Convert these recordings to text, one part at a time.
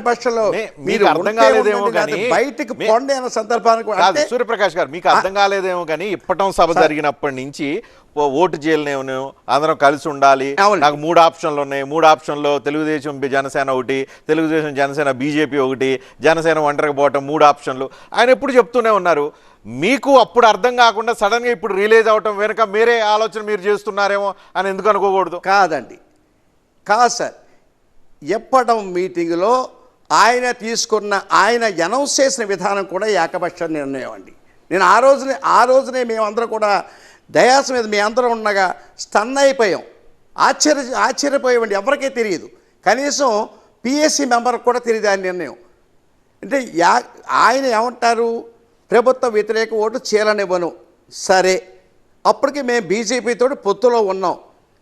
ప్రతిపక్షంలో మీకు అర్థం కాలేదేమో కానీ బయటికి పొండి అన్న సందర్భానికి సూర్యప్రకాష్ గారు మీకు అర్థం కాలేదేమో కానీ ఇప్పటం సభ జరిగినప్పటి నుంచి ఓటు చేయలేను అందరం కలిసి ఉండాలి, నాకు 3 ఆప్షన్లు ఉన్నాయి, 3 ఆప్షన్లో తెలుగుదేశం జనసేన ఒకటి, తెలుగుదేశం జనసేన బీజేపీ ఒకటి, జనసేన ఒంటరికి పోవటం 3 ఆప్షన్లు ఆయన ఎప్పుడు చెప్తూనే ఉన్నారు. మీకు అప్పుడు అర్థం కాకుండా సడన్గా ఇప్పుడు రిలీజ్ అవటం వెనుక మీరే ఆలోచన మీరు చేస్తున్నారేమో అని ఎందుకు అనుకోకూడదు? కాదండి, కాదు సార్. ఎప్పటం మీటింగ్లో ఆయన తీసుకున్న ఆయన అనౌన్స్ చేసిన విధానం కూడా ఏకపక్ష నిర్ణయం అండి. నేను ఆ రోజునే మేమందరం కూడా డయాస్ మీద మేమందరం ఉండగా స్టన్ అయిపోయాం, ఆశ్చర్యపోయామండి. ఎవరికీ తెలియదు, కనీసం పిఎస్సి మెంబర్కి కూడా తెలియదు ఆయన నిర్ణయం. అంటే ఆయన ఏమంటారు, ప్రభుత్వ వ్యతిరేక ఓటు చీలనివ్వను. సరే, అప్పటికి మేము బీజేపీతో పొత్తులో ఉన్నాం.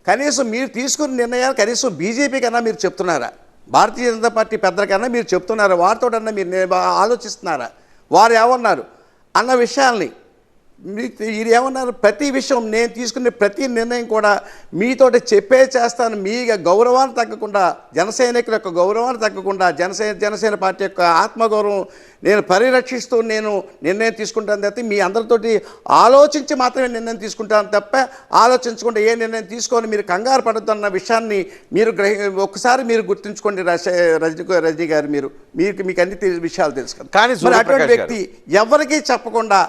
కనీసం మీరు తీసుకున్న నిర్ణయాలు కనీసం బీజేపీ కన్నా మీరు చెప్తున్నారా, భారతీయ జనతా పార్టీ పెద్దల కన్నా మీరు చెప్తున్నారా, వారితోటన్నా మీరు ఆలోచిస్తున్నారా, వారు ఏమన్నారు అన్న విషయాల్ని మీరు ఏమన్నారు? ప్రతి విషయం నేను తీసుకునే ప్రతి నిర్ణయం కూడా మీతోటి చెప్పే చేస్తాను. మీ గౌరవాన్ని తగ్గకుండా, జనసైనికుల యొక్క గౌరవాన్ని తగ్గకుండా, జనసేన పార్టీ యొక్క ఆత్మగౌరవం నేను పరిరక్షిస్తూ నేను నిర్ణయం తీసుకుంటాను తప్ప మీ అందరితోటి ఆలోచించి మాత్రమే నిర్ణయం తీసుకుంటాను తప్ప ఆలోచించకుండా ఏ నిర్ణయం తీసుకొని మీరు కంగారు పడద్దన్న విషయాన్ని మీరు ఒక్కసారి మీరు గుర్తుంచుకోండి. రజనీ గారు, మీకు అన్ని విషయాలు తెలుసు కదా. కానీ అటువంటి వ్యక్తి ఎవరికీ చెప్పకుండా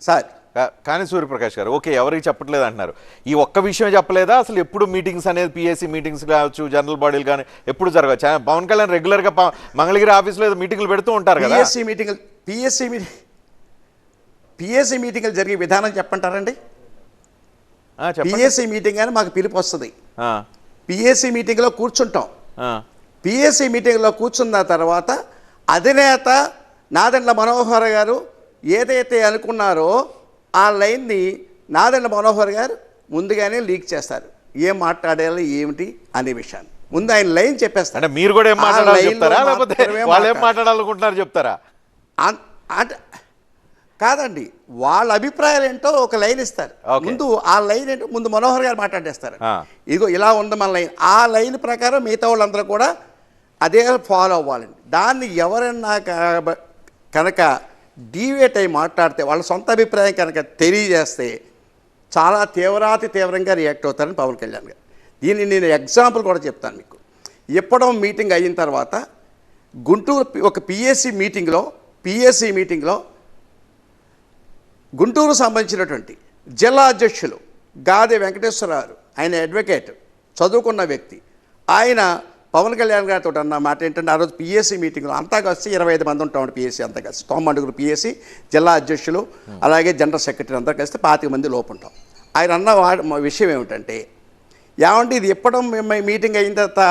సార్. కానీ సూర్యప్రకాష్ గారు ఓకే, ఎవరికి చెప్పట్లేదు అంటున్నారు. ఈ ఒక్క విషయం చెప్పలేదా అసలు? ఎప్పుడు మీటింగ్స్ అనేది పిఎస్సి మీటింగ్స్ కావచ్చు, జనరల్ బాడీలు కానీ ఎప్పుడు జరగచ్చు? పవన్ కళ్యాణ్ రెగ్యులర్గా మంగళగిరి ఆఫీస్లో ఏదో మీటింగ్లు పెడుతూ ఉంటారు కదా. పిఎస్సి మీటింగ్లు జరిగే విధానం చెప్పంటారండి. పిఎస్సి మీటింగ్ అని మాకు పిలుపు వస్తుంది. పిఎస్సి మీటింగ్లో కూర్చుంటాం. పిఎస్సి మీటింగ్లో కూర్చున్న తర్వాత అధినేత నాదెండ్ల మనోహర్ గారు ఏదైతే అనుకున్నారో ఆ లైన్ని నాదెండ్ల మనోహర్ గారు ముందుగానే లీక్ చేస్తారు. ఏం మాట్లాడాలి ఏమిటి అనే విషయాన్ని ముందు ఆయన లైన్ చెప్పేస్తారు. అంటే మీరు కూడా ఏం మాట్లాడాలి చెప్తారా, లేకపోతే వాళ్ళు ఏం మాట్లాడాలనుకుంటున్నారు చెప్తారా? అంటే కాదండి, వాళ్ళ అభిప్రాయాలు ఏంటో ఒక లైన్ ఇస్తారు. ముందు ఆ లైన్ ఏంటో ముందు మనోహర్ గారు మాట్లాడేస్తారు. ఇదిగో ఇలా ఉంది మన లైన్. ఆ లైన్ ప్రకారం మిగతా వాళ్ళందరూ కూడా అదే ఫాలో అవ్వాలండి. దాన్ని ఎవరన్నా కనుక డీవేట్ అయి మాట్లాడితే, వాళ్ళ సొంత అభిప్రాయం కనుక తెలియజేస్తే చాలా తీవ్రంగా రియాక్ట్ అవుతారని పవన్ కళ్యాణ్ గారు. దీన్ని నేను ఎగ్జాంపుల్ కూడా చెప్తాను మీకు. ఎప్పుడో మీటింగ్ అయిన తర్వాత గుంటూరు ఒక పిఎస్సి మీటింగ్లో గుంటూరు సంబంధించినటువంటి జిల్లా అధ్యక్షులు గాదె వెంకటేశ్వరరావు, ఆయన అడ్వకేట్, చదువుకున్న వ్యక్తి, ఆయన పవన్ కళ్యాణ్ గారితో అన్న మాట ఏంటంటే, ఆ రోజు పిఎస్సి మీటింగ్లో అంతా కలిసి 25 మంది ఉంటాం. పిఎస్సి అంతా కలిసి 9 పిఎస్సి జిల్లా అధ్యక్షులు అలాగే జనరల్ సెక్రటరీ అంతా కలిస్తే 25 మంది లోపు ఉంటాం. ఆయన అన్న విషయం ఏమిటంటే, ఏమంటే ఇది ఎప్పడం మీటింగ్ అయిన తర్వాత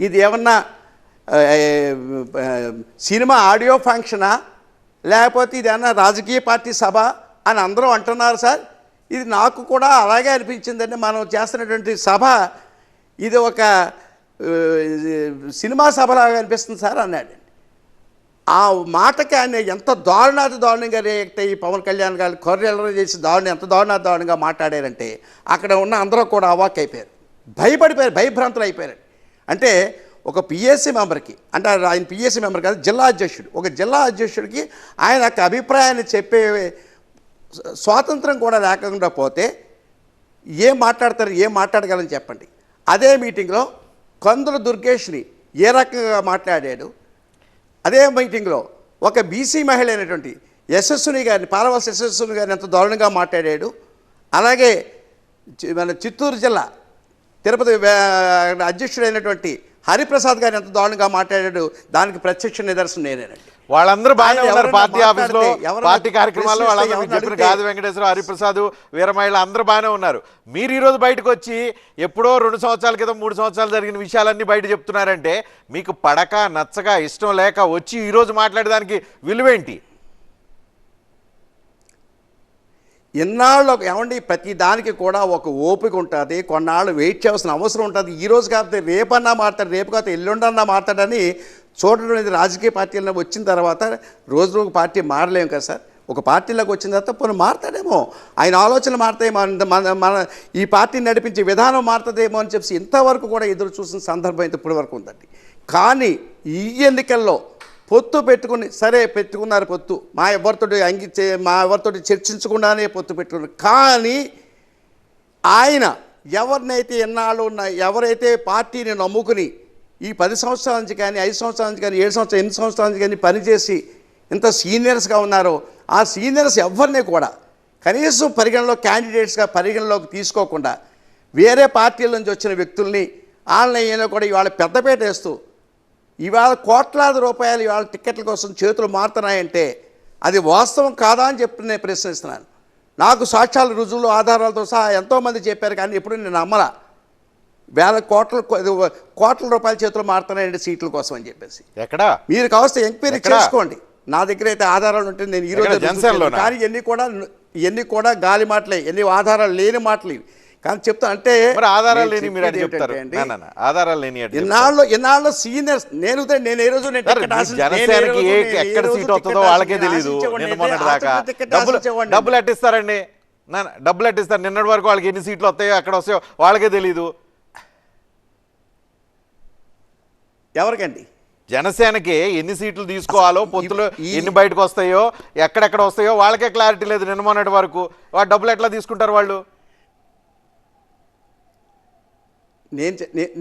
ఇది ఏమన్నా సినిమా ఆడియో ఫంక్షనా, లేకపోతే ఇది ఏమన్నా రాజకీయ పార్టీ సభ అని అందరూ అంటున్నారు సార్. ఇది నాకు కూడా అలాగే అనిపించిందండి. మనం చేస్తున్నటువంటి సభ ఇది ఒక సినిమా సభలాగా అనిపిస్తుంది సార్ అన్నాడు. ఆ మాటకి ఆయన ఎంత దారుణంగా రియాక్ట్ అయ్యి పవన్ కళ్యాణ్ గారు కొర్రెలర చేసి ఎంత దారుణంగా మాట్లాడారంటే అక్కడ ఉన్న అందరూ కూడా అవాక్ అయిపోయారు, భయపడిపోయారు, భయభ్రాంతులు అయిపోయారు. అంటే ఒక పిఎస్సి మెంబర్కి, అంటే ఆయన పిఎస్సి మెంబర్ కాదు, జిల్లా అధ్యక్షుడు, ఒక జిల్లా అధ్యక్షుడికి ఆయన యొక్క అభిప్రాయాన్ని చెప్పే స్వాతంత్రం కూడా లేకుండా పోతే ఏం మాట్లాడతారు, ఏం మాట్లాడగలని చెప్పండి. అదే మీటింగ్లో కందుల దుర్గేష్ని ఏ రకంగా మాట్లాడాడు, అదే మీటింగ్లో ఒక బీసీ మహిళ అయినటువంటి యశస్విని గారిని, పాలవలస యశస్విని గారిని ఎంత దారుణంగా మాట్లాడాడు. అలాగే మన చిత్తూరు జిల్లా తిరుపతి అధ్యక్షుడైనటువంటి హరిప్రసాద్ గారిని ఎంత దారుణంగా మాట్లాడాడు. దానికి ప్రత్యక్ష నిదర్శనం నేనేనండి. వాళ్ళందరూ బాగానే ఉన్నారు పార్టీ ఆఫీస్లో, పార్టీ కార్యక్రమాల్లో. వాళ్ళందరూ చెప్పిన గాది వెంకటేశ్వర, హరిప్రసాద్, వీరమహిళ అందరూ బాగానే ఉన్నారు. మీరు ఈరోజు బయటకు వచ్చి ఎప్పుడో 2 సంవత్సరాల క్రితం 3 సంవత్సరాలు జరిగిన విషయాలన్నీ బయట చెప్తున్నారంటే మీకు పడక నచ్చక ఇష్టం లేక వచ్చి ఈరోజు మాట్లాడేదానికి విలువేంటి? ఇన్నాళ్ళు ఏమండి, ప్రతి దానికి కూడా ఒక ఓపిక ఉంటుంది, కొన్నాళ్ళు వెయిట్ చేయాల్సిన అవసరం ఉంటుంది. ఈరోజు కాకపోతే రేపన్నా మాట్లాడు, రేపు కాకపోతే ఎల్లుండన్నా మాట్లాడని చూడడం అనేది రాజకీయ పార్టీలో వచ్చిన తర్వాత రోజు పార్టీ మారలేము కదా సార్. ఒక పార్టీలోకి వచ్చిన తర్వాత పోనీ మారుతాడేమో, ఆయన ఆలోచనలు మారుతాయేమో, మన ఈ పార్టీని నడిపించే విధానం మారుతుందేమో అని చెప్పి ఇంతవరకు కూడా ఎదురు చూసిన సందర్భం అయితే ఇప్పటి వరకు ఉందండి. కానీ ఈ ఎన్నికల్లో పొత్తు పెట్టుకుని సరే పెట్టుకున్నారు పొత్తు మా ఎవరితోటి చర్చించకుండానే పొత్తు పెట్టుకున్నారు. కానీ ఆయన ఎవరినైతే ఎన్నాళ్ళు ఎవరైతే పార్టీని నమ్ముకుని ఈ 10 సంవత్సరాల నుంచి కానీ 5 సంవత్సరాల నుంచి కానీ 7 సంవత్సరాలు 8 సంవత్సరాల నుంచి కానీ పనిచేసి ఇంత సీనియర్స్గా ఉన్నారో ఆ సీనియర్స్ ఎవరిని కూడా కనీసం క్యాండిడేట్స్గా పరిగణలోకి తీసుకోకుండా వేరే పార్టీల నుంచి వచ్చిన వ్యక్తుల్ని ఆన్లైన్లో కూడా ఇవాళ పెద్దపేట వేస్తూ ఇవాళ కోట్లాది రూపాయలు ఇవాళ టిక్కెట్ల కోసం చేతులు మారుతున్నాయంటే అది వాస్తవం కాదా అని చెప్పి నేను ప్రశ్నిస్తున్నాను. నాకు సాక్ష్యాలు రుజువులు ఆధారాలతో సహా ఎంతోమంది చెప్పారు కానీ ఎప్పుడు నేను నమ్మలా కోట్ల రూపాయల చేతులు మారుతున్నాయండి సీట్ల కోసం అని చెప్పేసి. ఎక్కడ మీరు కావస్తే ఎంక్వైరీ చేసుకోండి. నా దగ్గర అయితే ఆధారాలు ఉంటే నేను ఈరోజు కానీ ఇవన్నీ కూడా గాలి మాటలే, ఎన్ని ఆధారాలు లేని మాటలు ఇవి. కానీ చెప్తా అంటే ఆధారాలు లేని మీరు చెప్తారు ఆధారాలు లేని ఎన్నాళ్ళు సీనియర్స్ నేను ఏ రోజు జనసేనకి ఎక్కడ సీట్ వస్తుందో వాళ్ళకే తెలియదు. దాకా డబ్బులు ఎట్టిస్తారండి, డబ్బులు ఎట్టిస్తారు. నిన్నటి వరకు వాళ్ళకి ఎన్ని సీట్లు వస్తాయో ఎక్కడ వస్తాయో వాళ్ళకే తెలీదు. ఎవరికండి జనసేనకి ఎన్ని సీట్లు తీసుకోవాలో పొత్తులు ఎన్ని బయటకు వస్తాయో ఎక్కడెక్కడ వస్తాయో వాళ్ళకే క్లారిటీ లేదు. నిన్న మొన్నటి వరకు వాళ్ళు డబ్బులు ఎట్లా తీసుకుంటారు వాళ్ళు?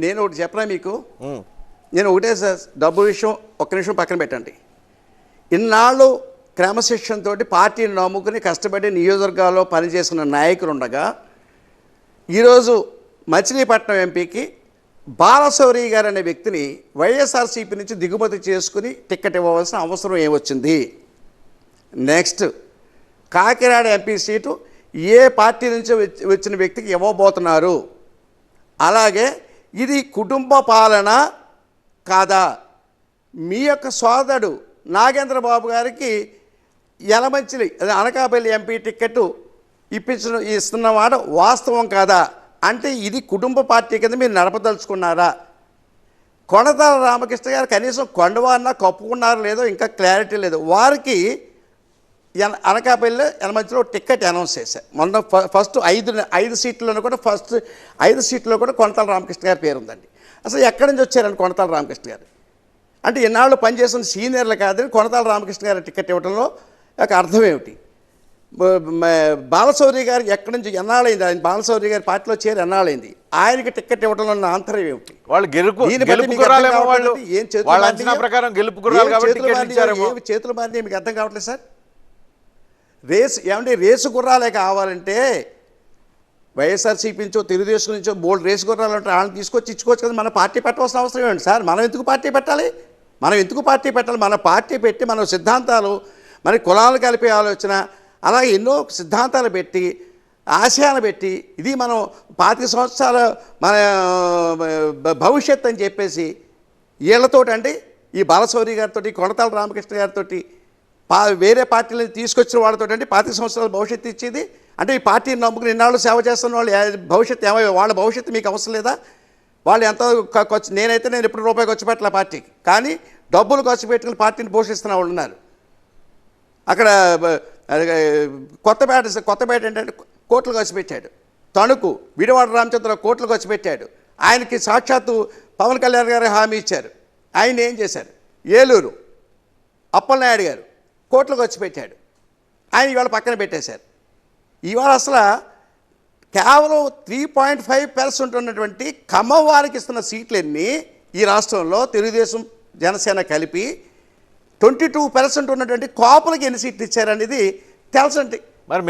నేను ఒకటి చెప్పనా మీకు, నేను ఒకటే సార్ డబ్బు విషయం ఒక్క నిమిషం పక్కన పెట్టండి. ఇన్నాళ్ళు క్రమశిక్షణ తోటి పార్టీని నమ్ముకుని కష్టపడి నియోజకవర్గాల్లో పనిచేసిన నాయకులు ఉండగా ఈరోజు మచిలీపట్నం ఎంపీకి బాలశౌరి గారు అనే వ్యక్తిని వైఎస్ఆర్సీపీ నుంచి దిగుమతి చేసుకుని టిక్కెట్ ఇవ్వవలసిన అవసరం ఏమొచ్చింది? నెక్స్ట్ కాకినాడ ఎంపీ సీటు ఏ పార్టీ నుంచి వచ్చిన వ్యక్తికి ఇవ్వబోతున్నారు? అలాగే ఇది కుటుంబ పాలన కాదా? మీ యొక్క సోదరుడు నాగేంద్రబాబు గారికి యలమంచిలి అనకాపల్లి ఎంపీ టిక్కెట్ ఇస్తున్నమాట వాస్తవం కాదా? అంటే ఇది కుటుంబ పార్టీ కింద మీరు నడపదలుచుకున్నారా? కొణతాల రామకృష్ణ గారు కనీసం కొండవారిన కప్పుకున్నారో లేదో ఇంకా క్లారిటీ లేదు. వారికి అనకాపల్లిలో యలమంచిలో టిక్కెట్ అనౌన్స్ చేశారు మొన్న. ఫస్ట్ 5 సీట్లలో కూడా ఫస్ట్ 5 సీట్లలో కూడా కొణతాల రామకృష్ణ గారి పేరు ఉందండి. అసలు ఎక్కడి నుంచి వచ్చారండి కొణతాల రామకృష్ణ గారు? అంటే ఎన్నాళ్ళు పనిచేసిన సీనియర్లు కాదని కొణతాల రామకృష్ణ గారి టికెట్ ఇవ్వడంలో ఒక అర్థం ఏమిటి? బాలశౌరి గారు ఎక్కడి నుంచి ఎన్నాళ్ళైంది? ఆయన బాలశౌరి గారి పార్టీలో చేరి ఎన్నాళ్ళైంది? ఆయనకి టికెట్ ఇవ్వడంలో ఉన్న ఆంతర్యం ఏమిటి? వాళ్ళు చేతులు మారినాయి మీకు అర్థం కావట్లేదు సార్. రేసు గుర్రాలే కావాలంటే వైఎస్ఆర్సీపీ నుంచో తెలుగుదేశం నుంచో బోల్డ్ రేసు గుర్రాలు అంటే వాళ్ళని తీసుకొచ్చి ఇచ్చుకోవచ్చు కదా. మన పార్టీ పెట్టవలసిన అవసరం ఏమిటి సార్? మనం ఎందుకు పార్టీ పెట్టాలి? మన పార్టీ పెట్టి మన సిద్ధాంతాలు, మన కులాలు కలిపే ఆలోచన, అలాగే ఎన్నో సిద్ధాంతాలు పెట్టి ఆశయాలు పెట్టి ఇది మనం 25 సంవత్సరాల మన భవిష్యత్ అని చెప్పేసి వీళ్ళతోటండి ఈ బాలశౌరి గారితో కొణతాల రామకృష్ణ గారితో వేరే పార్టీలను తీసుకొచ్చిన వాళ్ళతో అంటే 25 సంవత్సరాల భవిష్యత్తు ఇచ్చేది. అంటే ఈ పార్టీని నమ్ముకుని ఇన్నాళ్ళు సేవ చేస్తున్న వాళ్ళు భవిష్యత్తు ఏమో వాళ్ళ భవిష్యత్తు మీకు అవసరం లేదా? వాళ్ళు ఎంత నేనైతే ఎప్పుడు రూపాయి ఖర్చు పెట్టాలి పార్టీకి, కానీ డబ్బులు ఖర్చు పెట్టుకుని పార్టీని పోషిస్తున్న వాళ్ళు ఉన్నారు. అక్కడ కొత్తపేట ఏంటంటే కోట్లు ఖర్చు పెట్టాడు. తణుకు విడవాడ రామచంద్ర కోట్లు ఖర్చు పెట్టాడు. ఆయనకి సాక్షాత్తు పవన్ కళ్యాణ్ గారు హామీ ఇచ్చారు. ఆయన ఏం చేశారు? ఏలూరు అప్పలనాయుడు గారు కోట్లు ఖర్చు పెట్టాడు. ఆయన ఇవాళ పక్కన పెట్టేశారు. ఇవాళ అసలు కేవలం 3.5% ఉన్నటువంటి ఖమ్మం వారికి ఇస్తున్న సీట్లన్నీ ఈ రాష్ట్రంలో తెలుగుదేశం జనసేన కలిపి 22% ఉన్నటువంటి కాపులకి ఎన్ని సీట్లు ఇచ్చారనేది తెలుసండి. మరి